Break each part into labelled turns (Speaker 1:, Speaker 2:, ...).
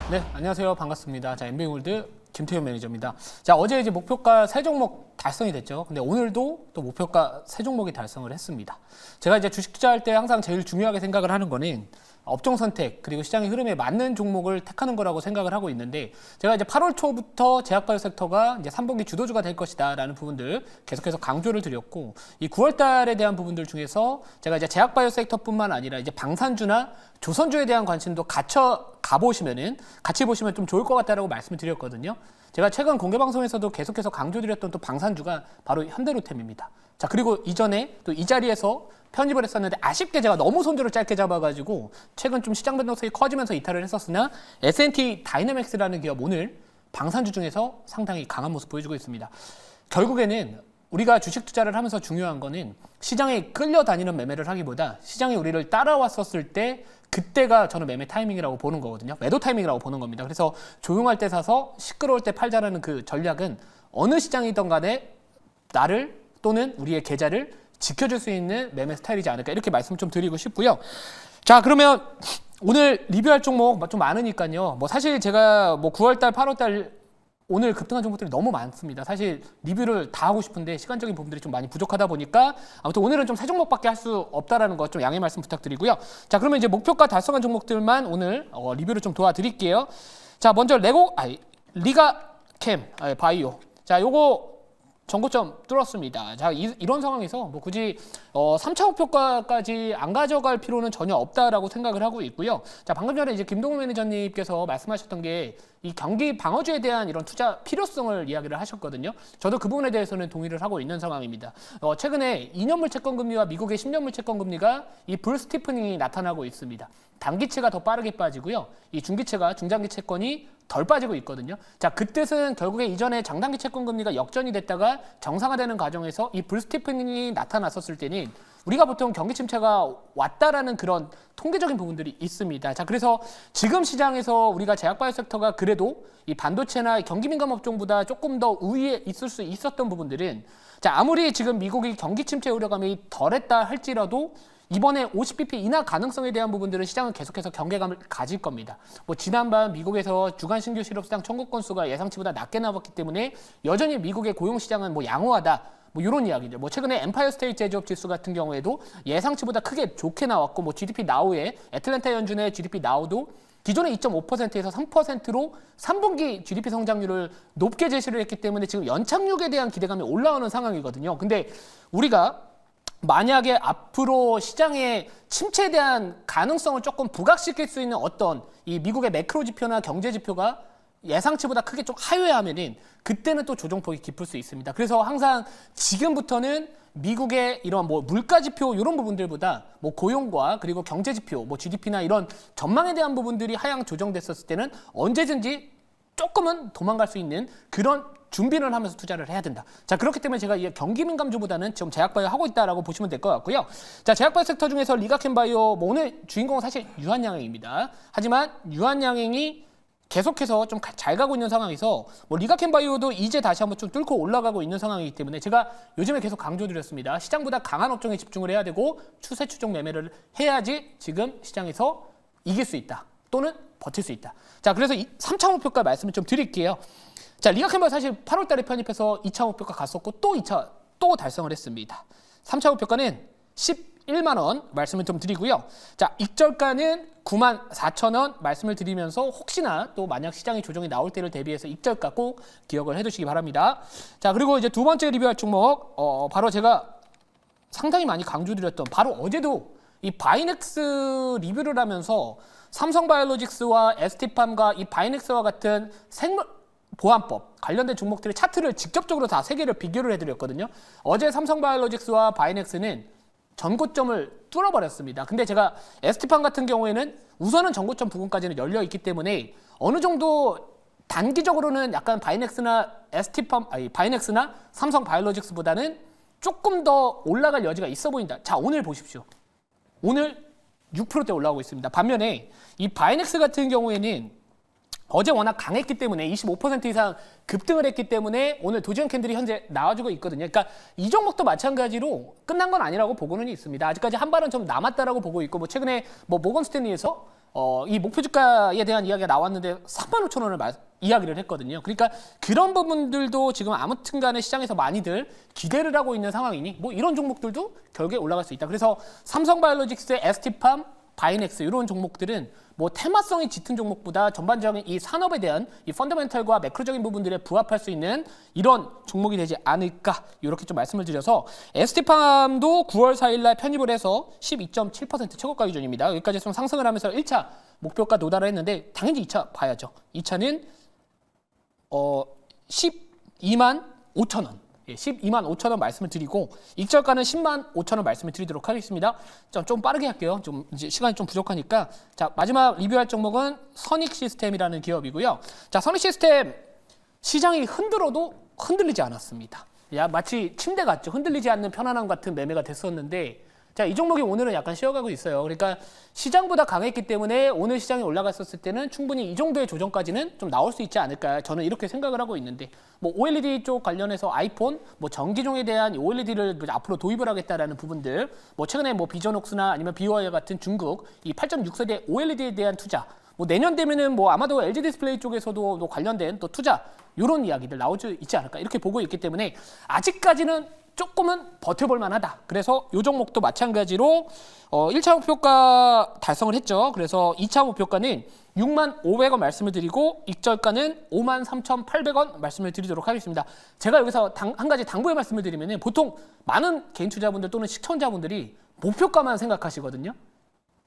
Speaker 1: 네, 안녕하세요. 반갑습니다. 자, 엠비골드 김태현 매니저입니다. 자, 어제 이제 목표가 세 종목 달성이 됐죠. 근데 오늘도 또 목표가 세 종목이 달성을 했습니다. 제가 이제 주식 투자할 때 항상 제일 중요하게 생각을 하는 거는 업종 선택 그리고 시장의 흐름에 맞는 종목을 택하는 거라고 생각을 하고 있는데, 제가 이제 8월 초부터 제약바이오 섹터가 이제 3분기 주도주가 될 것이다라는 부분들 계속해서 강조를 드렸고, 이 9월 달에 대한 부분들 중에서 제가 이제 제약바이오 섹터뿐만 아니라 이제 방산주나 조선주에 대한 관심도 같이 보시면 좀 좋을 것 같다라고 말씀을 드렸거든요. 제가 최근 공개 방송에서도 계속해서 강조드렸던 또 방산주가 바로 현대로템입니다. 자, 그리고 이전에 또 이 자리에서 편집을 했었는데 아쉽게 제가 너무 손절을 짧게 잡아가지고 최근 좀 시장 변동성이 커지면서 이탈을 했었으나, S&T 다이내믹스라는 기업 오늘 방산주 중에서 상당히 강한 모습 보여주고 있습니다. 결국에는 우리가 주식 투자를 하면서 중요한 거는 시장에 끌려다니는 매매를 하기보다 시장이 우리를 따라왔었을 때 그때가 저는 매매 타이밍이라고 보는 거거든요. 매도 타이밍이라고 보는 겁니다. 그래서 조용할 때 사서 시끄러울 때 팔자라는 그 전략은 어느 시장이든 간에 나를 또는 우리의 계좌를 지켜줄 수 있는 매매 스타일이지 않을까, 이렇게 말씀 좀 드리고 싶고요. 자, 그러면 오늘 리뷰할 종목 좀 많으니까요. 뭐 사실 제가 뭐 9월달, 8월달 오늘 급등한 종목들이 너무 많습니다. 사실 리뷰를 다 하고 싶은데 시간적인 부분들이 좀 많이 부족하다 보니까 아무튼 오늘은 좀 세 종목밖에 할 수 없다라는 거 좀 양해 말씀 부탁드리고요. 자, 그러면 이제 목표가 달성한 종목들만 오늘 리뷰를 좀 도와드릴게요. 자, 먼저 리가캠 바이오. 자, 요거 전고점 뚫었습니다. 자, 이런 상황에서 뭐 굳이 3차 목표가까지 안 가져갈 필요는 전혀 없다라고 생각을 하고 있고요. 자, 방금 전에 이제 김동훈 매니저님께서 말씀하셨던 게 이 경기 방어주에 대한 이런 투자 필요성을 이야기를 하셨거든요. 저도 그 부분에 대해서는 동의를 하고 있는 상황입니다. 최근에 2년물 채권금리와 미국의 10년물 채권금리가 이 불스티프닝이 나타나고 있습니다. 단기채가 더 빠르게 빠지고요. 이 중기채가 중장기 채권이 덜 빠지고 있거든요. 자, 그 뜻은 결국에 이전에 장단기 채권 금리가 역전이 됐다가 정상화되는 과정에서 이 불스티프닝이 나타났었을 때는 우리가 보통 경기 침체가 왔다라는 그런 통계적인 부분들이 있습니다. 자, 그래서 지금 시장에서 우리가 제약바이오 섹터가 그래도 이 반도체나 경기 민감 업종보다 조금 더 우위에 있을 수 있었던 부분들은, 자, 아무리 지금 미국이 경기 침체 우려감이 덜했다 할지라도 이번에 50bp 인하 가능성에 대한 부분들은 시장은 계속해서 경계감을 가질 겁니다. 뭐 지난번 미국에서 주간 신규 실업수당 청구 건수가 예상치보다 낮게 나왔기 때문에 여전히 미국의 고용 시장은 뭐 양호하다, 뭐 이런 이야기들. 뭐 최근에 엠파이어 스테이트 제조업 지수 같은 경우에도 예상치보다 크게 좋게 나왔고, 뭐 GDP 나우의 애틀랜타 연준의 GDP 나우도 기존의 2.5%에서 3%로 3분기 GDP 성장률을 높게 제시를 했기 때문에 지금 연착륙에 대한 기대감이 올라오는 상황이거든요. 근데 우리가 만약에 앞으로 시장의 침체에 대한 가능성을 조금 부각시킬 수 있는 어떤 이 미국의 매크로 지표나 경제 지표가 예상치보다 크게 좀 하회하면은 그때는 또 조정폭이 깊을 수 있습니다. 그래서 항상 지금부터는 미국의 이런 뭐 물가 지표 이런 부분들보다 뭐 고용과 그리고 경제 지표, 뭐 GDP나 이런 전망에 대한 부분들이 하향 조정됐었을 때는 언제든지 조금은 도망갈 수 있는 그런 준비를 하면서 투자를 해야 된다. 자, 그렇기 때문에 제가 이 경기 민감주보다는 지금 제약바이오 하고 있다라고 보시면 될 것 같고요. 자, 제약바이오 섹터 중에서 리가캠바이오, 뭐 오늘 주인공은 사실 유한양행입니다. 하지만 유한양행이 계속해서 좀 잘 가고 있는 상황에서 뭐 리가캠바이오도 이제 다시 한번 좀 뚫고 올라가고 있는 상황이기 때문에 제가 요즘에 계속 강조드렸습니다. 시장보다 강한 업종에 집중을 해야 되고 추세 추종 매매를 해야지 지금 시장에서 이길 수 있다. 또는 버틸 수 있다. 자, 그래서 3차 목표가 말씀을 좀 드릴게요. 자, 리가캠바이오 사실 8월 달에 편입해서 2차 목표가 갔었고 또 달성을 했습니다. 3차 목표가는 11만 원 말씀을 좀 드리고요. 자, 익절가는 94,000원 말씀을 드리면서 혹시나 또 만약 시장의 조정이 나올 때를 대비해서 익절가 꼭 기억을 해두시기 바랍니다. 자, 그리고 이제 두 번째 리뷰할 종목 바로 제가 상당히 많이 강조드렸던, 바로 어제도 이 바이넥스 리뷰를 하면서 삼성바이오로직스와 ST팜과 이 바이넥스와 같은 생물 보안법 관련된 종목들의 차트를 직접적으로 다 세 개를 비교를 해드렸거든요. 어제 삼성바이오로직스와 바이넥스는 전고점을 뚫어버렸습니다. 근데 제가 ST팜 같은 경우에는 우선은 전고점 부근까지는 열려 있기 때문에 어느 정도 단기적으로는 약간 바이넥스나 바이넥스나 삼성바이오로직스보다는 조금 더 올라갈 여지가 있어 보인다. 자, 오늘 보십시오. 오늘 6%대 올라오고 있습니다. 반면에 이 바이넥스 같은 경우에는 어제 워낙 강했기 때문에 25% 이상 급등을 했기 때문에 오늘 도지형 캔들이 현재 나와주고 있거든요. 그러니까 이 종목도 마찬가지로 끝난 건 아니라고 보고는 있습니다. 아직까지 한 발은 좀 남았다라고 보고 있고, 뭐 최근에 뭐 모건 스탠리에서 이 목표 주가에 대한 이야기가 나왔는데 35,000원을 이야기를 했거든요. 그러니까 그런 부분들도 지금 아무튼간에 시장에서 많이들 기대를 하고 있는 상황이니 뭐 이런 종목들도 결국에 올라갈 수 있다. 그래서 삼성바이오로직스, ST팜, 바이넥스 이런 종목들은 뭐 테마성이 짙은 종목보다 전반적인 이 산업에 대한 이 펀더멘털과 매크로적인 부분들에 부합할 수 있는 이런 종목이 되지 않을까 이렇게 좀 말씀을 드려서 ST팜도 9월 4일 날 편입을 해서 12.7% 최고가 기준입니다. 여기까지 좀 상승을 하면서 1차 목표가 도달을 했는데 당연히 2차 봐야죠. 2차는 12만 5천 원. 12만 5천 원 말씀을 드리고 익절가는 10만 5천 원 말씀을 드리도록 하겠습니다. 좀 빠르게 할게요. 좀 이제 시간이 좀 부족하니까. 자, 마지막 리뷰할 종목은 선익시스템이라는 기업이고요. 자, 선익시스템 시장이 흔들어도 흔들리지 않았습니다. 야, 마치 침대 같죠. 흔들리지 않는 편안함 같은 매매가 됐었는데 자, 이 종목이 오늘은 약간 쉬어가고 있어요. 그러니까 시장보다 강했기 때문에 오늘 시장이 올라갔었을 때는 충분히 이 정도의 조정까지는 좀 나올 수 있지 않을까 저는 이렇게 생각을 하고 있는데 뭐 OLED 쪽 관련해서 아이폰, 뭐 전기종에 대한 OLED를 앞으로 도입을 하겠다라는 부분들, 뭐 최근에 뭐 비전옥스나 아니면 비와이어 같은 중국 이 8.6세대 OLED에 대한 투자, 뭐 내년 되면은 뭐 아마도 LG 디스플레이 쪽에서도 또 관련된 또 투자 이런 이야기들 나올 수 있지 않을까 이렇게 보고 있기 때문에 아직까지는 조금은 버텨볼 만하다. 그래서 이 종목도 마찬가지로 1차 목표가 달성을 했죠. 그래서 2차 목표가는 6만 500원 말씀을 드리고 익절가는 5만 3,800원 말씀을 드리도록 하겠습니다. 제가 여기서 한 가지 당부의 말씀을 드리면 보통 많은 개인 투자분들 또는 시청자분들이 목표가만 생각하시거든요.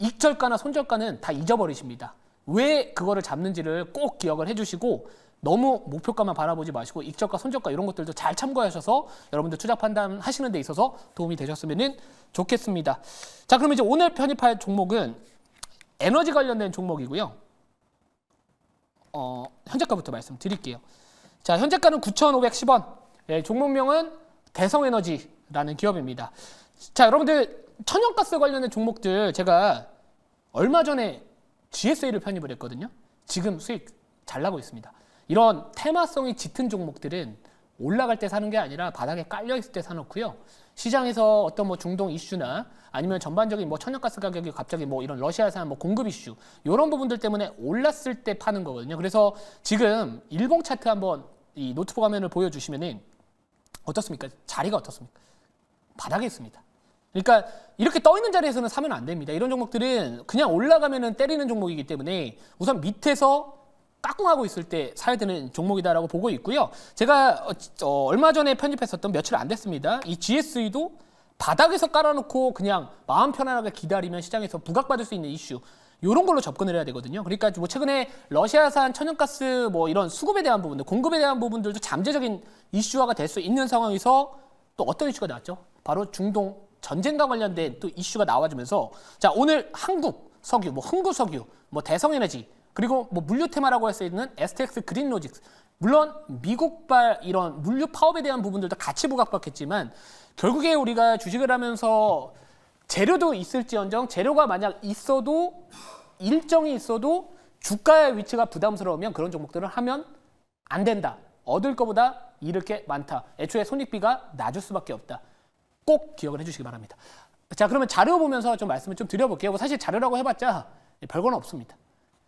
Speaker 1: 익절가나 손절가는 다 잊어버리십니다. 왜 그거를 잡는지를 꼭 기억을 해주시고 너무 목표가만 바라보지 마시고 익절가, 손절가 이런 것들도 잘 참고하셔서 여러분들 투자 판단하시는 데 있어서 도움이 되셨으면 좋겠습니다. 자, 그럼 이제 오늘 편입할 종목은 에너지 관련된 종목이고요. 현재가부터 말씀드릴게요. 자, 현재가는 9,510원. 예, 종목명은 대성에너지라는 기업입니다. 자, 여러분들 천연가스 관련된 종목들 제가 얼마 전에 GSA를 편입을 했거든요. 지금 수익 잘 나고 있습니다. 이런 테마성이 짙은 종목들은 올라갈 때 사는 게 아니라 바닥에 깔려 있을 때 사놓고요. 시장에서 어떤 뭐 중동 이슈나 아니면 전반적인 뭐 천연가스 가격이 갑자기 뭐 이런 러시아산 뭐 공급 이슈 이런 부분들 때문에 올랐을 때 파는 거거든요. 그래서 지금 일봉 차트 한번 이 노트북 화면을 보여주시면은 어떻습니까? 자리가 어떻습니까? 바닥에 있습니다. 그러니까 이렇게 떠 있는 자리에서는 사면 안 됩니다. 이런 종목들은 그냥 올라가면은 때리는 종목이기 때문에 우선 밑에서 까꿍하고 있을 때 사야 되는 종목이다라고 보고 있고요. 제가 얼마 전에 편집했었던 며칠 안 됐습니다. 이 GSE도 바닥에서 깔아놓고 그냥 마음 편안하게 기다리면 시장에서 부각받을 수 있는 이슈 이런 걸로 접근을 해야 되거든요. 그러니까 뭐 최근에 러시아산 천연가스 뭐 이런 수급에 대한 부분들, 공급에 대한 부분들도 잠재적인 이슈화가 될 수 있는 상황에서 또 어떤 이슈가 나왔죠? 바로 중동 전쟁과 관련된 또 이슈가 나와주면서 자, 오늘 한국 석유, 뭐 흥구석유, 뭐 대성에너지 그리고 뭐 물류 테마라고 할 수 있는 STX 그린로직스 물론 미국발 이런 물류 파업에 대한 부분들도 같이 부각받겠지만 결국에 우리가 주식을 하면서 재료도 있을지언정 재료가 만약 있어도 일정이 있어도 주가의 위치가 부담스러우면 그런 종목들을 하면 안 된다. 얻을 것보다 잃을 게 많다. 애초에 손익비가 낮을 수밖에 없다. 꼭 기억을 해주시기 바랍니다. 자, 그러면 자료 보면서 좀 말씀을 좀 드려볼게요. 사실 자료라고 해봤자 별건 없습니다.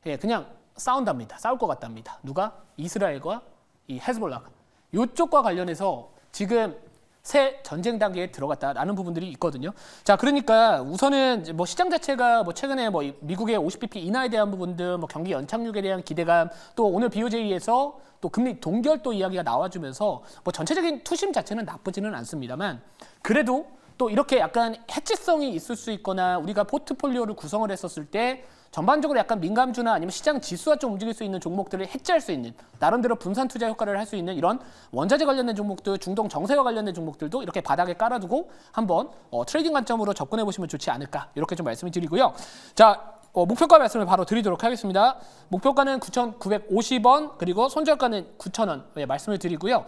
Speaker 1: 예, 그냥 싸운답니다. 싸울 것 같답니다. 누가? 이스라엘과 이 헤즈볼라가. 이쪽과 관련해서 지금 새 전쟁 단계에 들어갔다라는 부분들이 있거든요. 자, 그러니까 우선은 뭐 시장 자체가 뭐 최근에 뭐 미국의 50bp 인하에 대한 부분들, 뭐 경기 연착륙에 대한 기대감, 또 오늘 BOJ에서 또 금리 동결 또 이야기가 나와주면서 뭐 전체적인 투심 자체는 나쁘지는 않습니다만 그래도 또 이렇게 약간 해치성이 있을 수 있거나 우리가 포트폴리오를 구성을 했었을 때 전반적으로 약간 민감주나 아니면 시장 지수와 좀 움직일 수 있는 종목들을 해지할 수 있는 나름대로 분산 투자 효과를 할 수 있는 이런 원자재 관련된 종목들, 중동 정세와 관련된 종목들도 이렇게 바닥에 깔아두고 한번 트레이딩 관점으로 접근해 보시면 좋지 않을까 이렇게 좀 말씀을 드리고요. 자, 목표가 말씀을 바로 드리도록 하겠습니다. 목표가는 9,950원 그리고 손절가는 9,000원 말씀을 드리고요.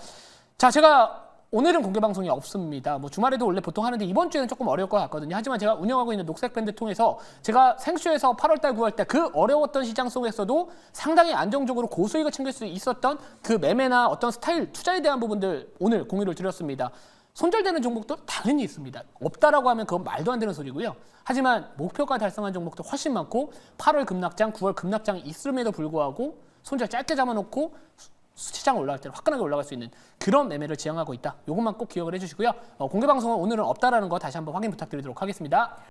Speaker 1: 자, 제가 오늘은 공개 방송이 없습니다. 뭐 주말에도 원래 보통 하는데 이번 주에는 조금 어려울 것 같거든요. 하지만 제가 운영하고 있는 녹색밴드 통해서 제가 생쇼에서 8월달, 9월달 그 어려웠던 시장 속에서도 상당히 안정적으로 고수익을 챙길 수 있었던 그 매매나 어떤 스타일, 투자에 대한 부분들 오늘 공유를 드렸습니다. 손절되는 종목도 당연히 있습니다. 없다라고 하면 그건 말도 안 되는 소리고요. 하지만 목표가 달성한 종목도 훨씬 많고 8월 급락장, 9월 급락장이 있음에도 불구하고 손절 짧게 잡아놓고 시장 올라갈 때는 화끈하게 올라갈 수 있는 그런 매매를 지향하고 있다. 이것만 꼭 기억을 해주시고요. 공개 방송은 오늘은 없다라는 거 다시 한번 확인 부탁드리도록 하겠습니다.